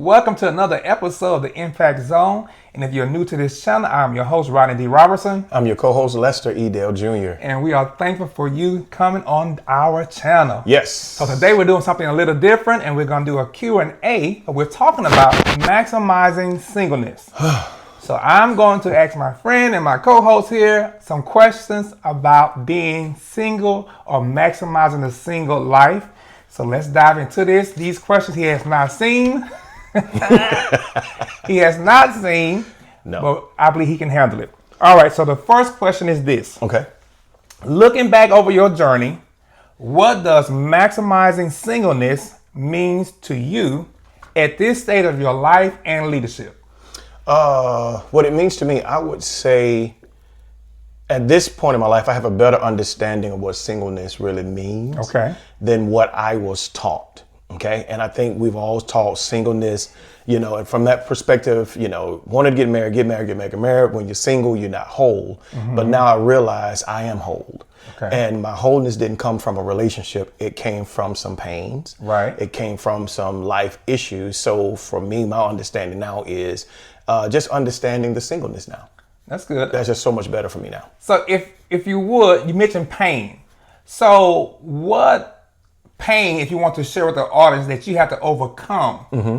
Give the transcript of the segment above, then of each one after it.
Welcome to another episode of the Impact Zone. And if you're new to this channel, I'm your host, Rodney D. Robertson. I'm your co-host, Lester E. Dale Jr. And we are thankful for you coming on our channel. Yes. So today we're doing something a little different, and we're going to do a Q&A. We're talking about maximizing singleness. So I'm going to ask my friend and my co-host here some questions about being single or maximizing the single life. So let's dive into this. These questions he has not seen. He has not seen, but I believe he can handle it. All right, so the first question is this. Okay. Looking back over your journey, what does maximizing singleness means to you at this stage of your life and leadership? What it means to me, I would say at this point in my life, I have a better understanding of what singleness really means than what I was taught. Okay. And I think we've always taught singleness, and from that perspective, wanted to get married. When you're single, you're not whole. Mm-hmm. But now I realize I am whole. Okay. And my wholeness didn't come from a relationship. It came from some pains. Right. It came from some life issues. So for me, my understanding now is just understanding the singleness now. That's good. That's just so much better for me now. So if you would, you mentioned pain. So what pain, if you want to share with the audience, that you have to overcome? Mm-hmm.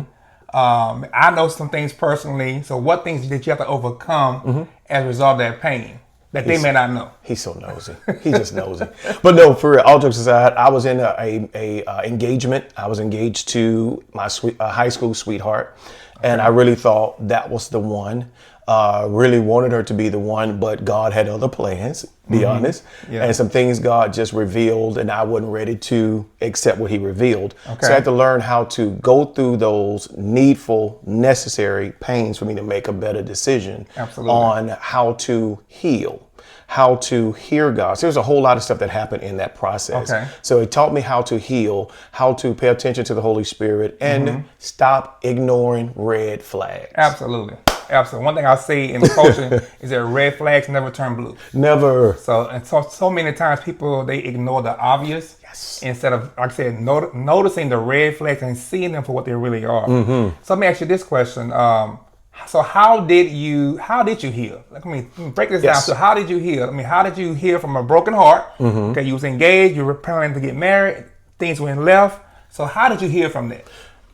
I know some things personally. So what things did you have to overcome as a result of that pain that they may not know? He's so nosy. He just nosy. But no, for real, all jokes aside, I was in a engagement. I was engaged to my high school sweetheart. And I really thought that was the one. Really wanted her to be the one, but God had other plans, be honest. Yeah. And some things God just revealed, and I wasn't ready to accept what he revealed. Okay. So I had to learn how to go through those needful, necessary pains for me to make a better decision on how to heal, how to hear God. So there's a whole lot of stuff that happened in that process. Okay. So it taught me how to heal, how to pay attention to the Holy Spirit, and stop ignoring red flags. Absolutely. One thing I see in coaching is that red flags never turn blue. Never. So many times people, they ignore the obvious instead of, like I said, noticing the red flags and seeing them for what they really are. Mm-hmm. So let me ask you this question. So how did you heal? Let me break this down. So how did you heal? How did you heal from a broken heart? Mm-hmm. Okay, you was engaged, you were planning to get married, things went left. So how did you heal from that?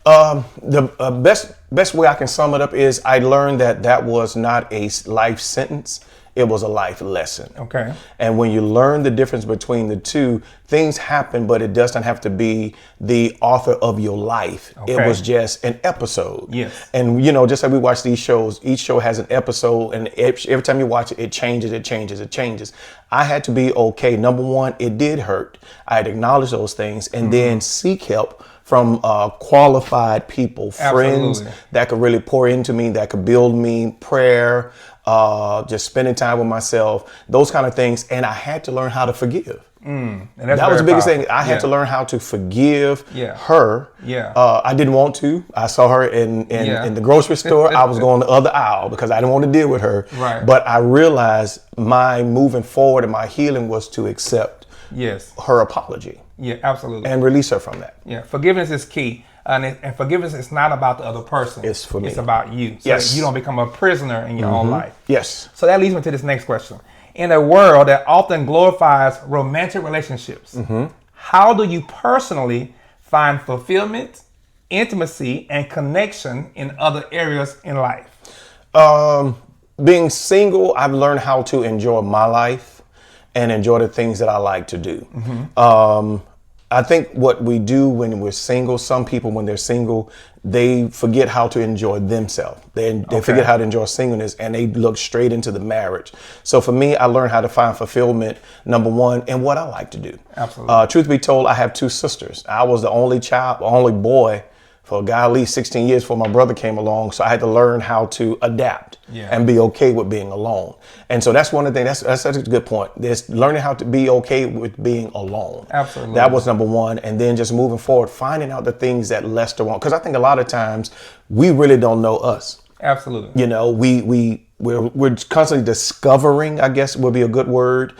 The best way I can sum it up is I learned that was not a life sentence. It was a life lesson. Okay. And when you learn the difference between the two, things happen, but it doesn't have to be the author of your life. Okay. It was just an episode. Yes. And, just like we watch these shows, each show has an episode, and every time you watch it, it changes. I had to be okay. Number one, it did hurt. I had to acknowledge those things and then seek help from qualified people, friends that could really pour into me, that could build me, prayer, just spending time with myself, those kind of things. And I had to learn how to forgive. And that was the biggest thing. I had to learn how to forgive her. Yeah. I didn't want to. I saw her in the grocery store. I was going the other aisle because I didn't want to deal with her. Right. But I realized my moving forward and my healing was to accept her apology. Yeah, absolutely. And release her from that. Yeah, forgiveness is key. And forgiveness is not about the other person. It's for me. It's about you. So that you don't become a prisoner in your own life. Yes. So that leads me to this next question. In a world that often glorifies romantic relationships, how do you personally find fulfillment, intimacy, and connection in other areas in life? Being single, I've learned how to enjoy my life and enjoy the things that I like to do. I think what we do when we're single, some people, when they're single, they forget how to enjoy themselves. They forget how to enjoy singleness, and they look straight into the marriage. So for me, I learned how to find fulfillment, number one, in what I like to do. Absolutely. Truth be told, I have two sisters. I was the only boy for a guy at least 16 years before my brother came along. So I had to learn how to adapt and be okay with being alone. And so that's one of the things, that's such a good point. There's learning how to be okay with being alone. Absolutely. That was number one. And then just moving forward, finding out the things that Lester wants. Because I think a lot of times we really don't know us. Absolutely. We're constantly discovering, I guess would be a good word,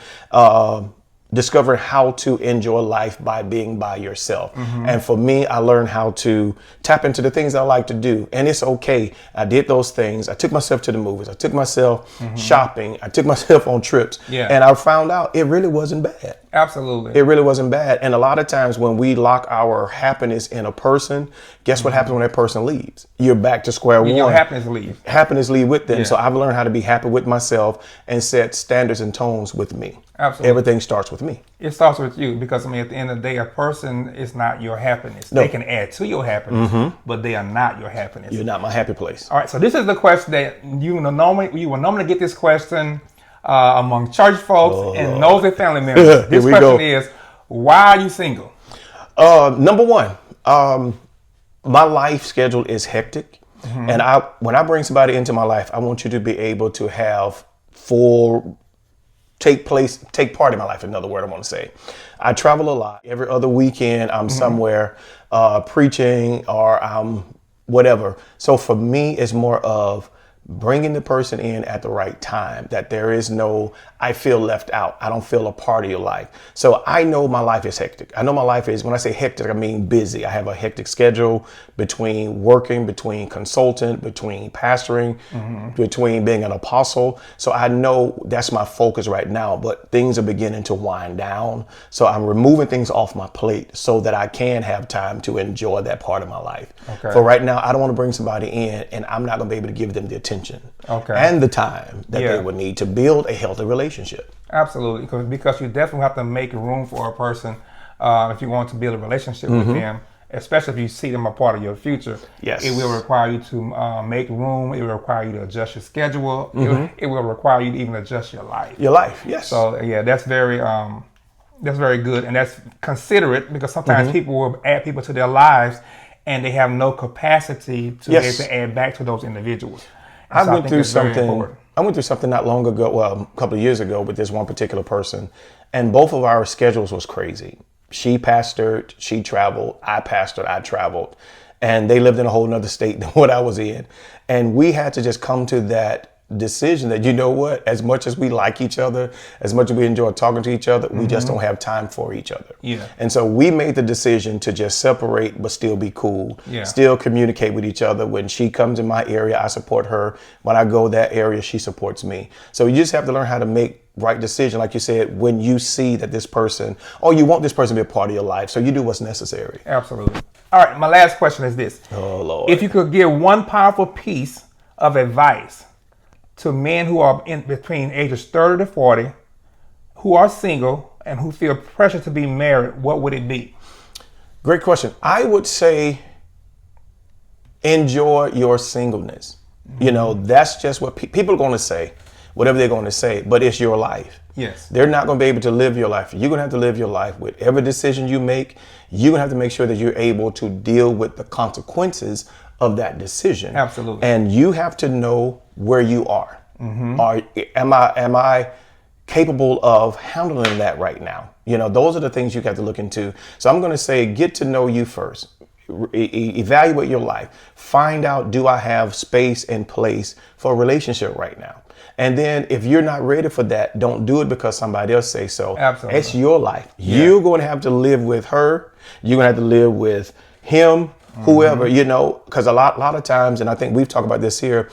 discovering how to enjoy life by being by yourself. And for me, I learned how to tap into the things I like to do. And it's okay. I did those things. I took myself to the movies. I took myself shopping. I took myself on trips. And I found out it really wasn't bad. Absolutely. It really wasn't bad. And a lot of times when we lock our happiness in a person, guess what happens when that person leaves? You're back to square one. Your happiness leaves. Happiness leave with them. So I've learned how to be happy with myself and set standards and tones with me. Absolutely. Everything starts with me. It starts with you because, I mean, at the end of the day, a person is not your happiness. No. They can add to your happiness, but they are not your happiness. You're not my happy place. All right, so this is the question that you will normally get this question among church folks and nosy family members. This question is, why are you single? Number one, my life schedule is hectic. And when I bring somebody into my life, I want you to be able to have take part in my life. Another word I want to say. I travel a lot. Every other weekend, I'm somewhere preaching or I'm whatever. So for me, it's more of bringing the person in at the right time, that there is no, I feel left out. I don't feel a part of your life. So I know my life is hectic. I know my life is, when I say hectic, I mean busy. I have a hectic schedule between working, between consultant, between pastoring, between being an apostle. So I know that's my focus right now, but things are beginning to wind down. So I'm removing things off my plate so that I can have time to enjoy that part of my life. Okay. For right now, I don't want to bring somebody in and I'm not going to be able to give them the attention and the time that they would need to build a healthy relationship. Absolutely, because you definitely have to make room for a person if you want to build a relationship with them, especially if you see them a part of your future. Yes. It will require you to make room. It will require you to adjust your schedule. It will require you to even adjust your life. Your life, yes. So yeah, that's very good, and that's considerate, because sometimes people will add people to their lives and they have no capacity to be able to add back to those individuals. I went through something not long ago, well, a couple of years ago, with this one particular person, and both of our schedules was crazy. She pastored, she traveled, I pastored, I traveled, and they lived in a whole nother state than what I was in. And we had to just come to that decision that, you know what, as much as we like each other, as much as we enjoy talking to each other, we just don't have time for each other. Yeah. And so we made the decision to just separate, but still be cool, still communicate with each other. When she comes in my area, I support her. When I go that area, she supports me. So you just have to learn how to make right decision, like you said, when you see that this person, you want this person to be a part of your life. So you do what's necessary. Absolutely. All right, my last question is this. Oh, Lord. If you could give one powerful piece of advice to men who are in between ages 30 to 40, who are single and who feel pressure to be married, what would it be? Great question. I would say enjoy your singleness. You know, that's just what people are going to say, whatever they're going to say, but it's your life. Yes. They're not going to be able to live your life. You're going to have to live your life with every decision you make. You're going to have to make sure that you're able to deal with the consequences of that decision. Absolutely. And you have to know where you are. Am I capable of handling that right now? You know, those are the things you have to look into. So I'm going to say, get to know you first. Evaluate your life. Find out, do I have space and place for a relationship right now? And then if you're not ready for that, don't do it because somebody else say so. Absolutely. It's your life. You're going to have to live with her. You're going to have to live with him, whoever, you know, because a lot of times, and I think we've talked about this here,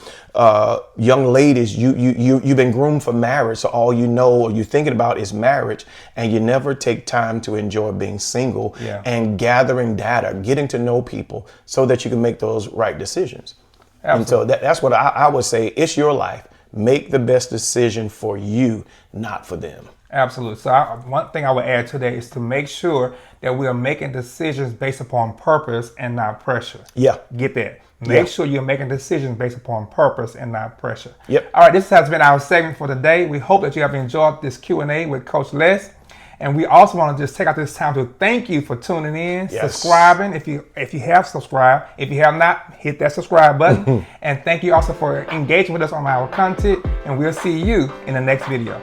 young ladies, you've been groomed for marriage. So all you know or you're thinking about is marriage, and you never take time to enjoy being single and gathering data, getting to know people so that you can make those right decisions. Absolutely. And so that's what I would say. It's your life. Make the best decision for you, not for them. Absolutely. So one thing I would add to that is to make sure that we are making decisions based upon purpose and not pressure. Yeah. Get that. Make sure you're making decisions based upon purpose and not pressure. Yep. All right, this has been our segment for today. We hope that you have enjoyed this Q&A with Coach Les. And we also want to just take out this time to thank you for tuning in, subscribing. If you have subscribed, if you have not, hit that subscribe button. And thank you also for engaging with us on our content. And we'll see you in the next video.